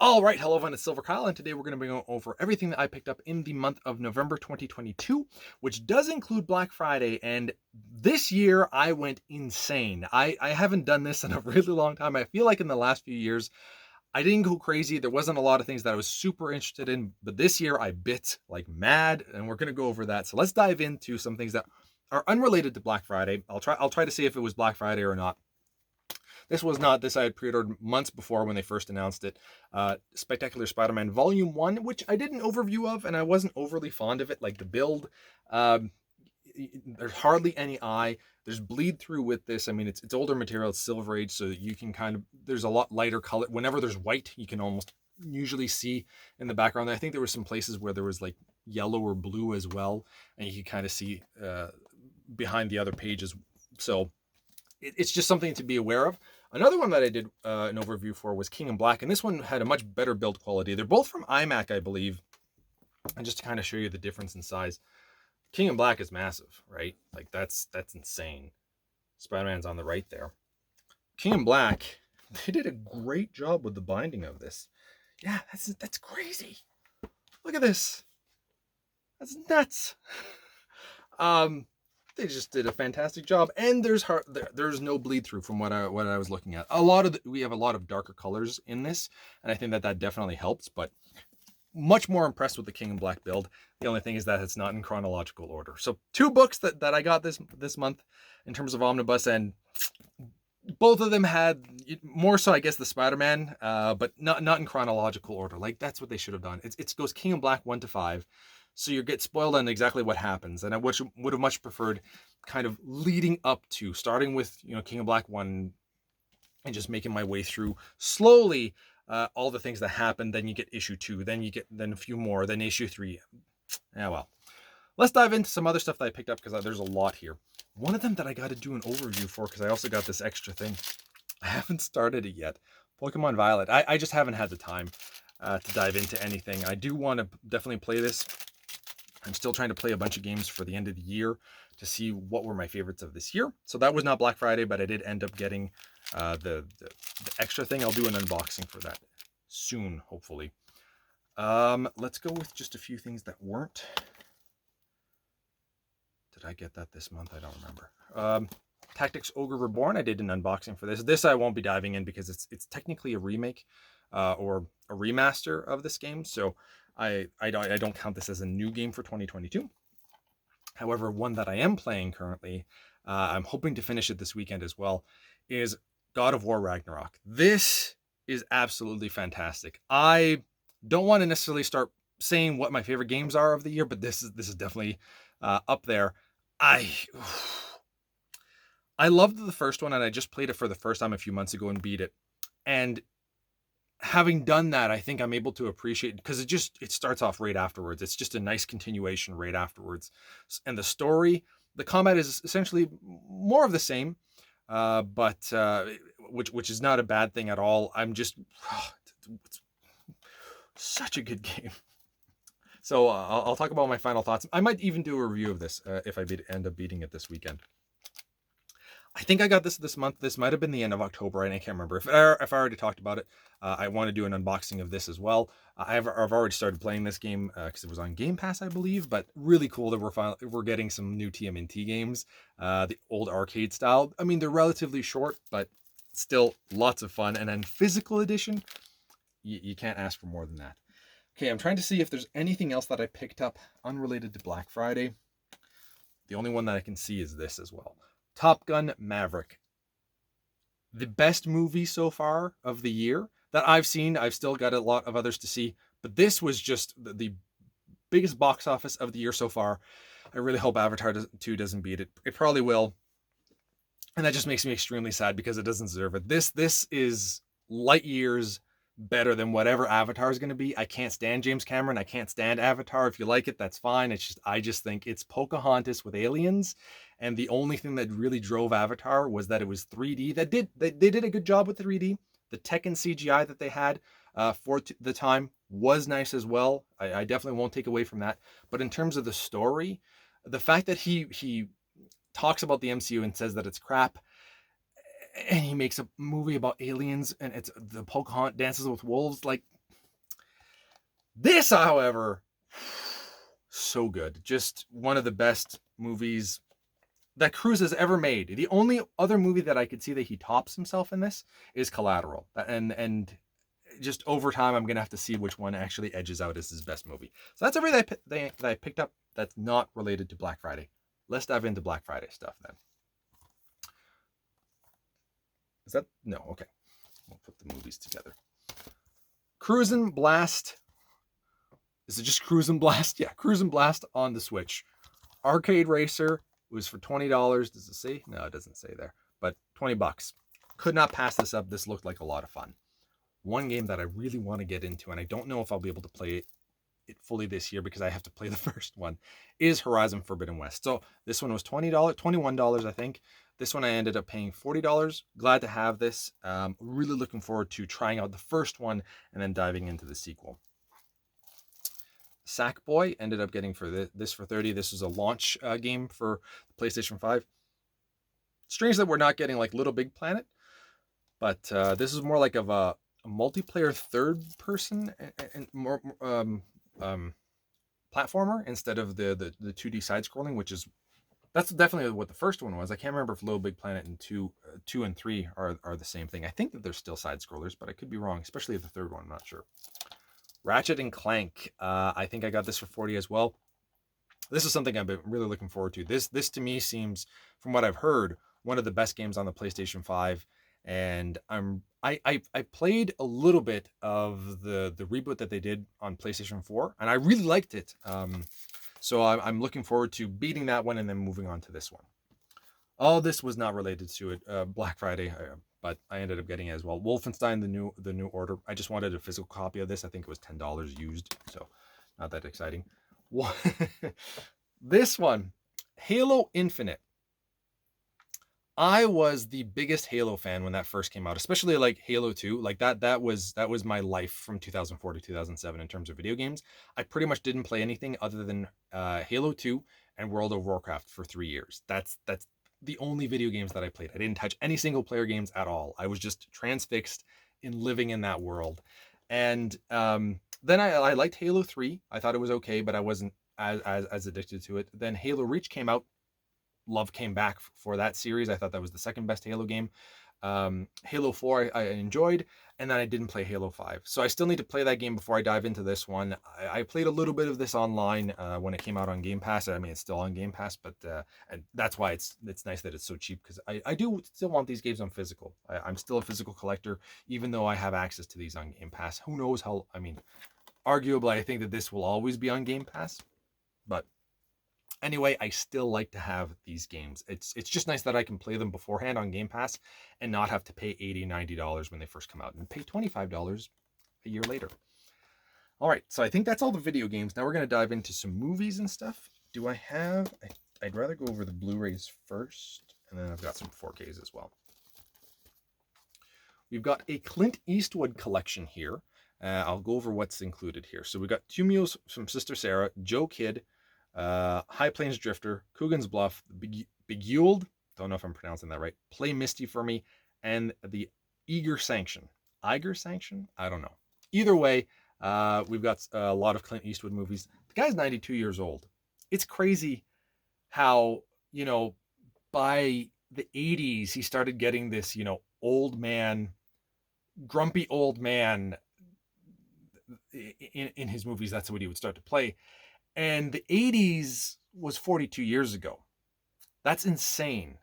All right, hello everyone, it's silverkyle, and today we're going to be going over everything that I picked up in the month of November 2022, which does include Black Friday, and this year I went insane. I haven't done this in a really long time. I feel like in the last few years, I didn't go crazy. There wasn't a lot of things that I was super interested in, but this year I bit like mad, and we're going to go over that. So let's dive into some things that are unrelated to Black Friday. I'll try to see if it was Black Friday or not. This was not. This I had pre-ordered months before when they first announced it. Spectacular Spider-Man Volume 1, which I did an overview of, and I wasn't overly fond of it. Like the build, um, there's hardly any eye. There's bleed through with this. I mean, it's older material, it's Silver Age, so you can kind of, there's a lot lighter color. Whenever there's white, you can almost usually see in the background. I think there were some places where there was like yellow or blue as well, and you can kind of see behind the other pages. So it's just something to be aware of. Another one that I did an overview for was King in Black, and this one had a much better build quality. They're both from iMac, I believe, and just to kind of show you the difference in size. King in Black is massive, right? Like that's insane. Spider-Man's on the right there. King in Black, they did a great job with the binding of this. Yeah, that's crazy. Look at this. That's nuts. They just did a fantastic job, and there's no bleed through from what I was looking at. We have a lot of darker colors in this, and I think that definitely helps. But much more impressed with the King in Black build. The only thing is that it's not in chronological order. So 2 books that I got this month in terms of Omnibus, and both of them had more so, I guess, the Spider-Man, but not in chronological order. Like that's what they should have done. It goes King in Black 1 to 5. So you get spoiled on exactly what happens. And I would have much preferred kind of leading up to, starting with, King of Black 1 and just making my way through slowly all the things that happen. Then you get issue 2, then a few more, then issue 3. Yeah, well. Let's dive into some other stuff that I picked up because there's a lot here. One of them that I got to do an overview for because I also got this extra thing. I haven't started it yet. Pokemon Violet. I just haven't had the time to dive into anything. I do want to definitely play this. I'm still trying to play a bunch of games for the end of the year to see what were my favorites of this year. So that was not Black Friday, but I did end up getting the extra thing. I'll do an unboxing for that soon, hopefully. Let's go with just a few things that weren't. Did I get that this month? I don't remember. Tactics Ogre Reborn. I did an unboxing for this. This I won't be diving in because it's technically a remake or a remaster of this game. So I don't count this as a new game for 2022. However, one that I am playing currently, I'm hoping to finish it this weekend as well, is God of War Ragnarok. This is absolutely fantastic. I don't want to necessarily start saying what my favorite games are of the year, but this is definitely up there. I loved the first one, and I just played it for the first time a few months ago and beat it. And having done that, I think I'm able to appreciate it because it starts off right afterwards. It's just a nice continuation right afterwards. And the story, the combat is essentially more of the same, but which is not a bad thing at all. It's such a good game. So I'll talk about my final thoughts. I might even do a review of this if I end up beating it this weekend. I think I got this month. This might have been the end of October, and I can't remember. If I already talked about it, I want to do an unboxing of this as well. I've already started playing this game because it was on Game Pass, I believe. But really cool that we're getting some new TMNT games, the old arcade style. I mean, they're relatively short, but still lots of fun. And then physical edition, you can't ask for more than that. Okay, I'm trying to see if there's anything else that I picked up unrelated to Black Friday. The only one that I can see is this as well. Top Gun Maverick. The best movie so far of the year that I've seen. I've still got a lot of others to see, but this was just the biggest box office of the year so far. I really hope Avatar 2 doesn't beat it. It probably will. And that just makes me extremely sad because it doesn't deserve it. This is light years better than whatever Avatar is going to be. I can't stand James Cameron. I can't stand Avatar. If you like it, that's fine. I just think it's Pocahontas with aliens. And the only thing that really drove Avatar was that it was 3D. They did a good job with 3D. The tech and CGI that they had for the time was nice as well. I definitely won't take away from that. But in terms of the story, the fact that he talks about the MCU and says that it's crap, and he makes a movie about aliens and it's the Pocahontas dances with wolves, like This, however, so good. Just one of the best movies that Cruise has ever made. The only other movie that I could see that he tops himself in this is Collateral. And just over time, I'm gonna have to see which one actually edges out as his best movie. So that's everything that I picked up that's not related to Black Friday. Let's dive into Black Friday stuff then. Is that no? Okay, we'll put the movies together. Cruisin' Blast. Is it just Cruisin' Blast? Yeah, Cruisin' Blast on the Switch. Arcade Racer was for $20. Does it say? No, it doesn't say there. But $20. Could not pass this up. This looked like a lot of fun. One game that I really want to get into, and I don't know if I'll be able to play it fully this year because I have to play the first one, is Horizon Forbidden West. So this one was $20, $21, I think. This one I ended up paying $40. Glad to have this. Really looking forward to trying out the first one and then diving into the sequel. Sackboy ended up getting for this for $30. This was a launch game for PlayStation 5. Strange that we're not getting like Little Big Planet, but this is more like of a multiplayer third person and more platformer instead of the 2D side scrolling, which is that's definitely what the first one was. I can't remember if Little Big Planet and 2 and 3 are the same thing. I think that they're still side scrollers, but I could be wrong, especially the third one. I'm not sure. Ratchet and Clank. I think I got this for $40 as well. This is something I've been really looking forward to. This to me seems, from what I've heard, one of the best games on the PlayStation 5. And I played a little bit of the reboot that they did on PlayStation 4, and I really liked it. So I'm looking forward to beating that one and then moving on to this one. All this was not related to it, Black Friday, but I ended up getting it as well. Wolfenstein: the New Order. I just wanted a physical copy of this. I think it was $10 used, so not that exciting. This one, Halo Infinite. I was the biggest Halo fan when that first came out, especially like Halo 2. Like that was my life from 2004 to 2007 in terms of video games. I pretty much didn't play anything other than Halo 2 and World of Warcraft for 3 years. That's the only video games that I played. I didn't touch any single player games at all. I was just transfixed in living in that world. And then I liked Halo 3. I thought it was okay, but I wasn't as addicted to it. Then Halo Reach came out. Love came back for that series. I thought that was the second best Halo game. Halo 4 I enjoyed, and then I didn't play Halo 5. So I still need to play that game before I dive into this one. I played a little bit of this online when it came out on Game Pass. I mean, it's still on Game Pass, but and that's why it's nice that it's so cheap, because I do still want these games on physical. I'm still a physical collector, even though I have access to these on Game Pass. Who knows how, I mean, arguably, I think that this will always be on Game Pass, but anyway, I still like to have these games. It's just nice that I can play them beforehand on Game Pass and not have to pay $80, $90 when they first come out and pay $25 a year later. All right, so I think that's all the video games. Now we're going to dive into some movies and stuff. Do I have... I'd rather go over the Blu-rays first, and then I've got some 4Ks as well. We've got a Clint Eastwood collection here. I'll go over what's included here. So we've got Two Mules from Sister Sarah, Joe Kidd, High Plains Drifter, Coogan's Bluff, Bejeweled, don't know if I'm pronouncing that right, Play Misty for Me, and the Eiger Sanction. Eiger Sanction? I don't know. Either way, we've got a lot of Clint Eastwood movies. The guy's 92 years old. It's crazy how, you know, by the 80s, he started getting this, you know, old man, grumpy old man in his movies. That's what he would start to play. And the 80s was 42 years ago. That's insane.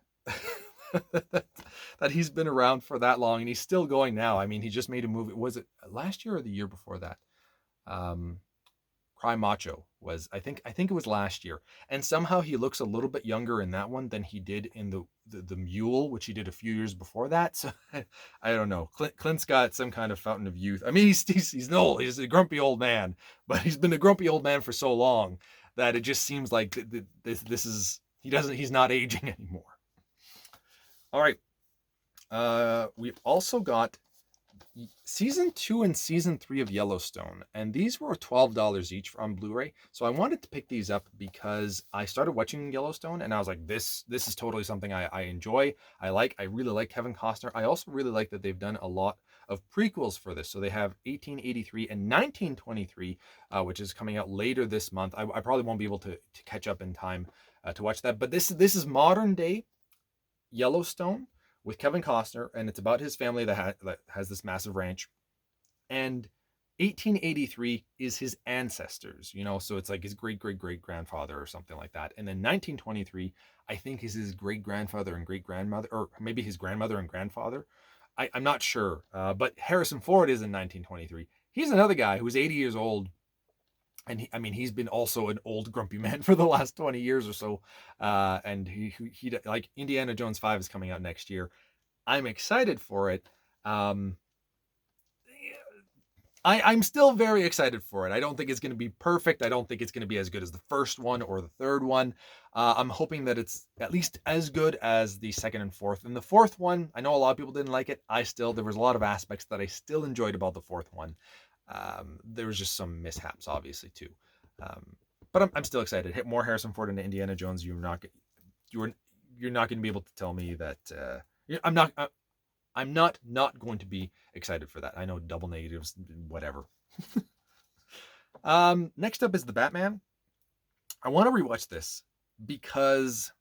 That he's been around for that long and he's still going now. I mean, he just made a movie. Was it last year or the year before that? Cry Macho was, I think it was last year. And somehow he looks a little bit younger in that one than he did in the Mule, which he did a few years before that. So I don't know. Clint's got some kind of fountain of youth. I mean, he's old. He's a grumpy old man, but he's been a grumpy old man for so long that it just seems like this is, he's not aging anymore. All right. We've also got season 2 and season 3 of Yellowstone, and these were $12 each on Blu-ray. So I wanted to pick these up because I started watching Yellowstone and I was like, this is totally something I enjoy. I really like Kevin Costner. I also really like that they've done a lot of prequels for this. So they have 1883 and 1923, which is coming out later this month. I probably won't be able to catch up in time to watch that. But this is modern day Yellowstone with Kevin Costner, and it's about his family that has this massive ranch. And 1883 is his ancestors, so it's like his great great great grandfather or something like that. And then 1923, I think, is his great grandfather and great grandmother, or maybe his grandmother and grandfather. I'm not sure, but Harrison Ford is in 1923. He's another guy who's 80 years old, and he's been also an old grumpy man for the last 20 years or so. And he like Indiana Jones 5 is coming out next year. I'm excited for it. I'm still very excited for it. I don't think it's going to be perfect. I don't think it's going to be as good as the first one or the third one. I'm hoping that it's at least as good as the second and fourth. And the fourth one, I know a lot of people didn't like it. There was a lot of aspects that I still enjoyed about the fourth one. There was just some mishaps, obviously, too. But I'm still excited. Hit more Harrison Ford into Indiana Jones. You're not going to be able to tell me that. I'm not going to be excited for that. I know double negatives, whatever. Next up is The Batman. I want to rewatch this because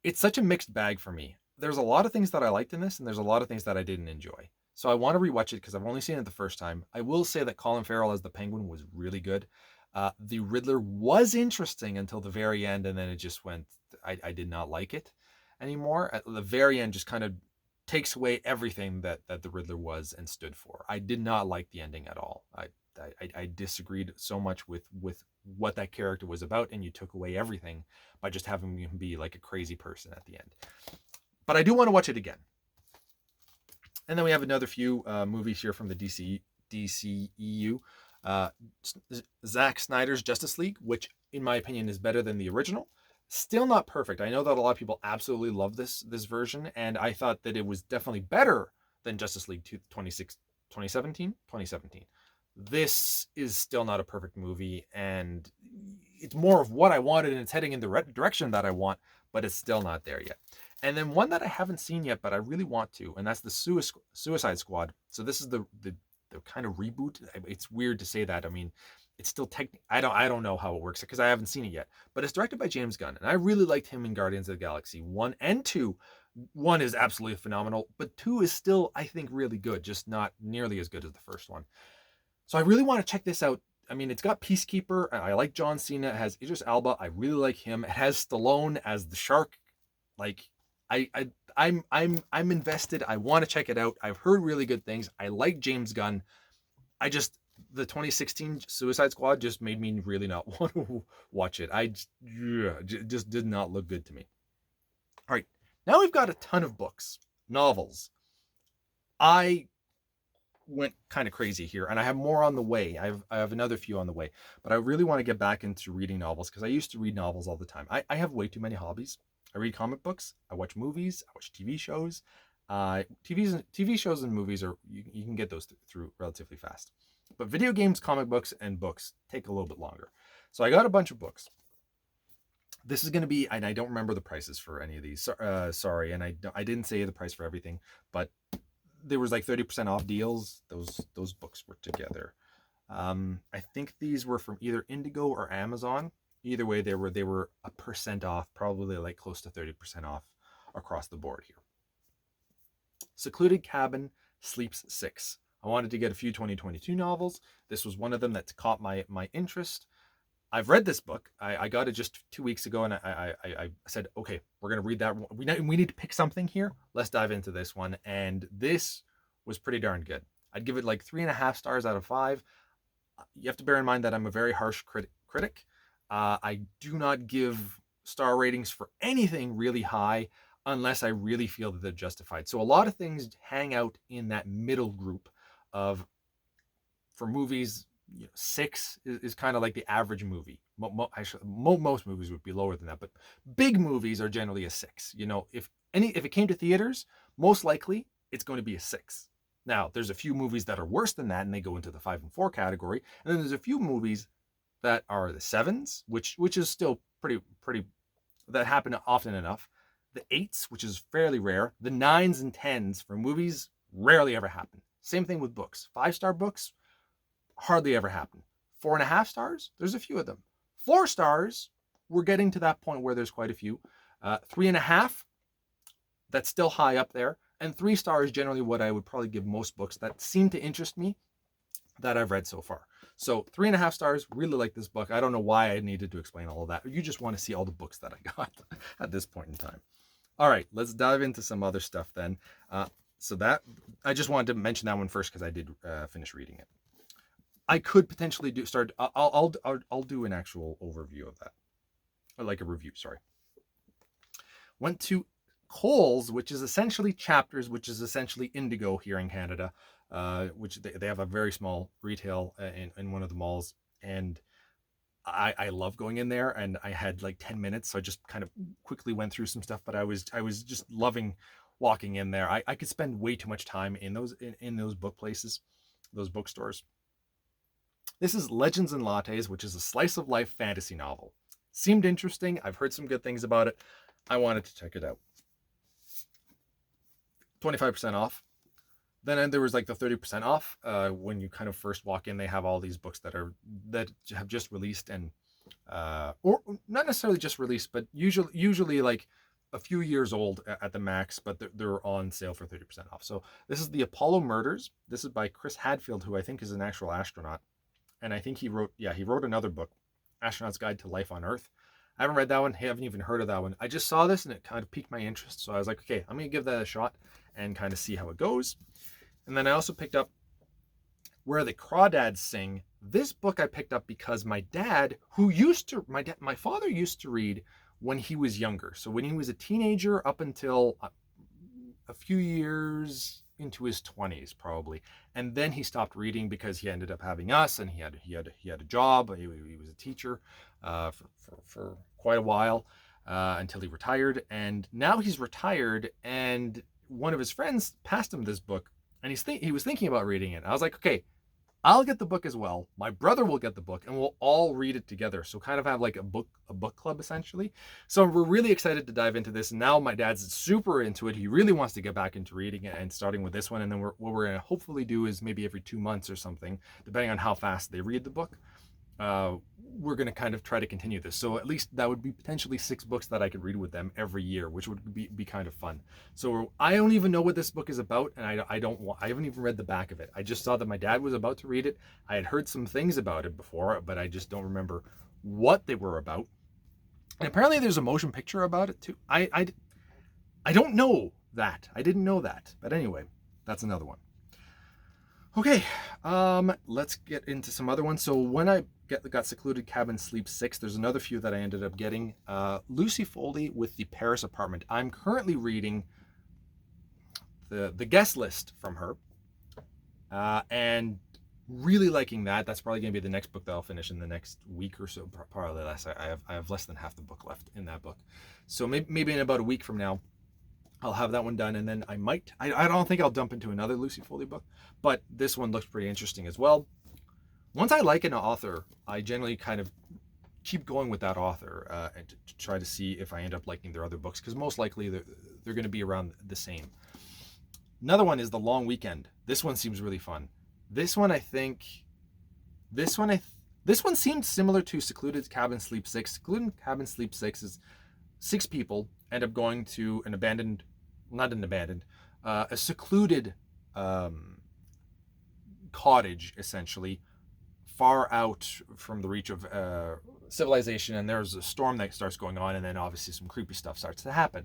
it's such a mixed bag for me. There's a lot of things that I liked in this, and there's a lot of things that I didn't enjoy. So I want to rewatch it because I've only seen it the first time. I will say that Colin Farrell as the Penguin was really good. The Riddler was interesting until the very end, and then it just went. I did not like it anymore. At the very end, just kind of takes away everything that the Riddler was and stood for. I did not like the ending at all. I disagreed so much with what that character was about, and you took away everything by just having him be like a crazy person at the end. But I do want to watch it again. And then we have another few movies here from the DCEU. Zack Snyder's Justice League, which in my opinion is better than the original. Still not perfect. I know that a lot of people absolutely love this version, and I thought that it was definitely better than Justice League 2017. This is still not a perfect movie, and it's more of what I wanted, and it's heading in the direction that I want, but it's still not there yet. And then one that I haven't seen yet, but I really want to, and that's the Suicide Squad. So this is the kind of reboot. It's weird to say that. I mean, it's still I don't know how it works because I haven't seen it yet. But it's directed by James Gunn, and I really liked him in Guardians of the Galaxy 1 and 2. 1 is absolutely phenomenal, but 2 is still, I think, really good, just not nearly as good as the first one. So I really want to check this out. I mean, it's got Peacekeeper, and I like John Cena. It has Idris Elba. I really like him. It has Stallone as the shark. Like, I'm invested. I want to check it out. I've heard really good things. I like James Gunn. The 2016 Suicide Squad just made me really not want to watch it. Just did not look good to me. All right, now we've got a ton of books, novels. I went kind of crazy here, and I have more on the way. I have another few on the way, but I really want to get back into reading novels because I used to read novels all the time. I have way too many hobbies. I read comic books. I watch movies. I watch TV shows. TV shows and movies you can get those through relatively fast. But video games, comic books, and books take a little bit longer. So I got a bunch of books. This is going to be, and I don't remember the prices for any of these. Sorry, and I didn't say the price for everything, but there was like 30% off deals. Those books were together. I think these were from either Indigo or Amazon. Either way, they were 1% off, probably like close to 30% off across the board here. Secluded Cabin, Sleeps 6. I wanted to get a few 2022 novels. This was one of them that caught my interest. I've read this book. I got it just 2 weeks ago, and I said, okay, we're going to read that. We need to pick something here. Let's dive into this one. And this was pretty darn good. I'd give it like 3.5 stars out of 5. You have to bear in mind that I'm a very harsh critic. I do not give star ratings for anything really high unless I really feel that they're justified. So a lot of things hang out in that middle group of, for movies, 6 is kind of like the average movie. Most movies would be lower than that, but big movies are generally a 6. If it came to theaters, most likely it's going to be a 6. Now, there's a few movies that are worse than that, and they go into the 5 and 4 category, and then there's a few movies that are the 7s, which is still pretty that happen often enough. The 8s, which is fairly rare. The 9s and 10s for movies rarely ever happen. Same thing with books. 5-star books hardly ever happen. 4.5 stars, there's a few of them. 4 stars, we're getting to that point where there's quite a few. 3.5, that's still high up there. And 3 stars, generally what I would probably give most books that seem to interest me that I've read so far. So 3.5 stars, really like this book. I don't know why I needed to explain all of that. You just want to see all the books that I got at this point in time. All right, let's dive into some other stuff then. So that, I just wanted to mention that one first because I did finish reading it. I could potentially I'll do an actual overview of that. Or like a review, sorry. Went to Kohl's, which is essentially Chapters, which is essentially Indigo here in Canada, which they have a very small retail in one of the malls. And I love going in there, and I had like 10 minutes, so I just kind of quickly went through some stuff, but I was just loving walking in there. I could spend way too much time in those book places, those bookstores. This is Legends and Lattes, which is a slice of life fantasy novel. Seemed interesting. I've heard some good things about it. I wanted to check it out. 25% off. Then there was like the 30% off. When you kind of first walk in, they have all these books that have just released, and or not necessarily just released, but usually like a few years old at the max, but they're on sale for 30% off. So this is The Apollo Murders. This is by Chris Hadfield, who I think is an actual astronaut. And I think he wrote another book, Astronaut's Guide to Life on Earth. I haven't read that one. I haven't even heard of that one. I just saw this and it kind of piqued my interest. So I was like, okay, I'm going to give that a shot and kind of see how it goes. And then I also picked up Where the Crawdads Sing. This book I picked up because my dad, my father used to read when he was younger. So when he was a teenager up until a few years into his 20s probably, and then he stopped reading because he ended up having us, and he had a job. He was a teacher for quite a while until he retired, and now he's retired. And one of his friends passed him this book, and he was thinking about reading it. I was like, okay, I'll get the book as well. My brother will get the book, and we'll all read it together. So kind of have like a book club essentially. So we're really excited to dive into this. And now my dad's super into it. He really wants to get back into reading it, and starting with this one. And then what we're going to hopefully do is maybe every 2 months or something, depending on how fast they read the book. We're going to kind of try to continue this. So at least that would be potentially 6 books that I could read with them every year, which would be kind of fun. So I don't even know what this book is about, and I haven't even read the back of it. I just saw that my dad was about to read it. I had heard some things about it before, but I just don't remember what they were about. And apparently there's a motion picture about it too. I don't know that. I didn't know that. But anyway, that's another one. Okay, let's get into some other ones. So when I got Secluded Cabin Sleep 6, there's another few that I ended up getting. Lucy Foley with The Paris Apartment. I'm currently reading the guest list from her, and really liking that. That's probably going to be the next book that I'll finish in the next week or so, probably less. I have less than half the book left in that book. So maybe in about a week from now, I'll have that one done, and then I don't think I'll dump into another Lucy Foley book, but this one looks pretty interesting as well. Once I like an author, I generally kind of keep going with that author and to try to see if I end up liking their other books, because most likely they're going to be around the same. Another one is The Long Weekend. This one seems really fun. This one seemed similar to Secluded Cabin Sleep 6. Secluded Cabin Sleep 6 is 6 people end up going to a secluded cottage, essentially, far out from the reach of civilization, and there's a storm that starts going on, and then obviously some creepy stuff starts to happen.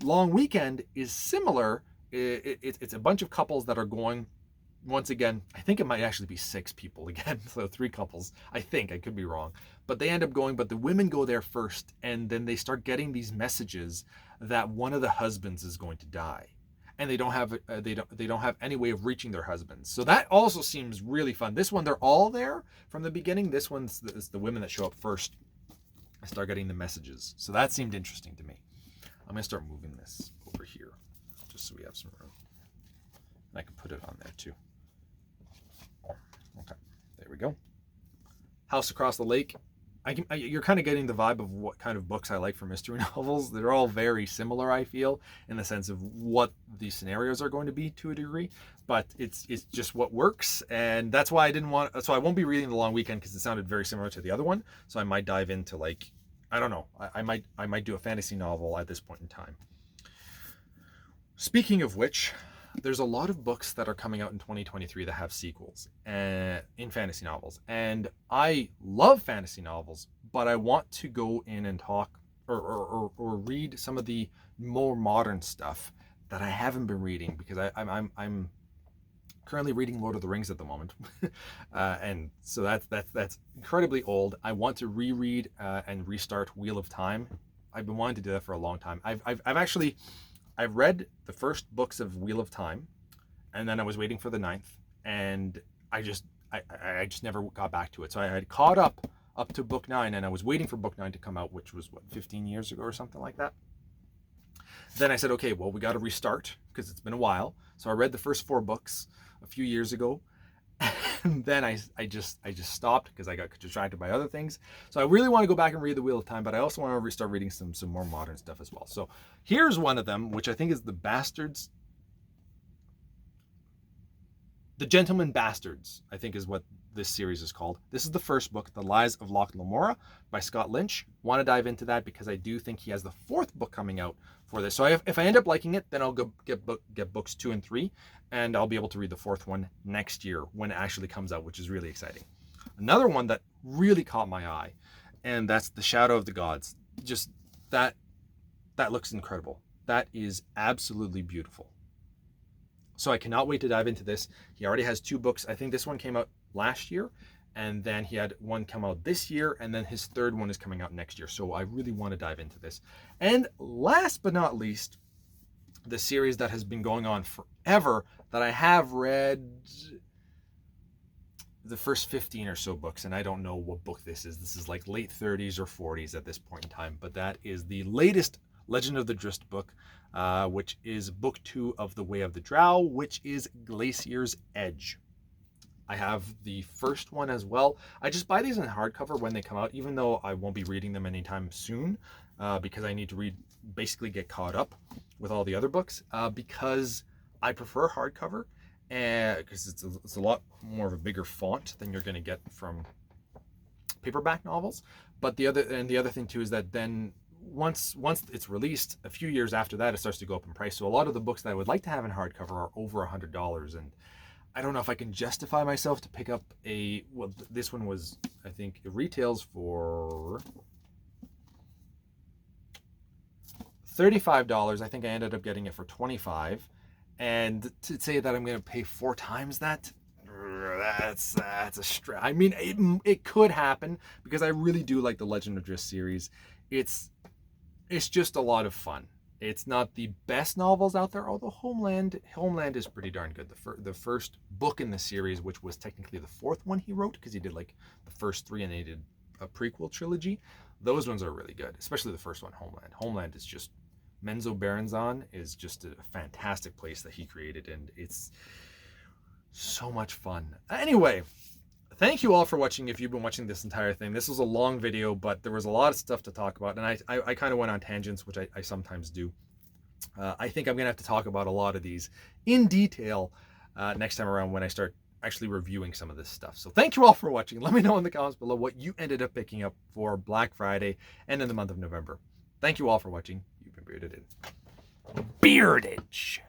Long Weekend is similar. It's a bunch of couples that are going. Once again, I think it might actually be 6 people again, so 3 couples. I think, I could be wrong. But they end up going, but the women go there first, and then they start getting these messages that one of the husbands is going to die. And they don't have any way of reaching their husbands. So that also seems really fun. This one, they're all there from the beginning. This one's the women that show up first and start getting the messages. So that seemed interesting to me. I'm going to start moving this over here just so we have some room. And I can put it on there too. Okay, there we go. House Across the Lake. you're kind of getting the vibe of what kind of books I like for mystery novels. They're all very similar, I feel, in the sense of what the scenarios are going to be to a degree, but it's just what works, and that's why I didn't want. So I won't be reading The Long Weekend because it sounded very similar to the other one. So I might dive into, like, I don't know. I might do a fantasy novel at this point in time. Speaking of which, there's a lot of books that are coming out in 2023 that have sequels in fantasy novels. And I love fantasy novels, but I want to go in and talk or read some of the more modern stuff that I haven't been reading, because I'm currently reading Lord of the Rings at the moment. And so that's incredibly old. I want to reread and restart Wheel of Time. I've been wanting to do that for a long time. I've read the first books of Wheel of Time, and then I was waiting for the 9th, and I just never got back to it. So I had caught up to book 9, and I was waiting for book 9 to come out, which was 15 years ago or something like that. Then I said, okay, well, we got to restart because it's been a while. So I read the first 4 books a few years ago, and then I just stopped because I got distracted by other things. So I really want to go back and read the Wheel of Time, but I also want to restart reading some more modern stuff as well. So here's one of them, which I think is The Gentleman Bastards, I think is what this series is called. This is the first book, The Lies of Locke Lamora by Scott Lynch. Want to dive into that because I do think he has the 4th book coming out for this. So if I end up liking it, then I'll go get books 2 and 3, and I'll be able to read the 4th one next year when it actually comes out, which is really exciting. Another one that really caught my eye, and that's The Shadow of the Gods. Just that looks incredible. That is absolutely beautiful. So I cannot wait to dive into this. He already has 2 books. I think this one came out last year, and then he had one come out this year, and then his 3rd one is coming out next year. So I really want to dive into this. And last but not least, the series that has been going on forever, that I have read the first 15 or so books, and I don't know what book this is. This is like late 30s or 40s at this point in time, but that is the latest Legend of the Drizzt book, which is book 2 of The Way of the Drow, which is Glacier's Edge. I have the first one as well. I just buy these in hardcover when they come out, even though I won't be reading them anytime soon, because I need to basically get caught up with all the other books, because I prefer hardcover, and because it's a lot more of a bigger font than you're going to get from paperback novels. But the other thing too is that then once it's released, a few years after that, it starts to go up in price. So a lot of the books that I would like to have in hardcover are over $100, and I don't know if I can justify myself to pick up this one was, I think it retails for $35. I think I ended up getting it for $25. And to say that I'm going to pay 4 times that, that's a stretch. I mean, it could happen because I really do like the Legend of Drizzt series. It's just a lot of fun. It's not the best novels out there, although Homeland is pretty darn good. The first book in the series, which was technically the 4th one he wrote, because he did like the first 3 and he did a prequel trilogy. Those ones are really good, especially the first one, Homeland. Homeland is just, Menzo Berenzon is just a fantastic place that he created, and it's so much fun. Anyway, thank you all for watching if you've been watching this entire thing. This was a long video, but there was a lot of stuff to talk about, and I kind of went on tangents, which I sometimes do. I think I'm going to have to talk about a lot of these in detail next time around when I start actually reviewing some of this stuff. So thank you all for watching. Let me know in the comments below what you ended up picking up for Black Friday and in the month of November. Thank you all for watching. You've been bearded. Beardage.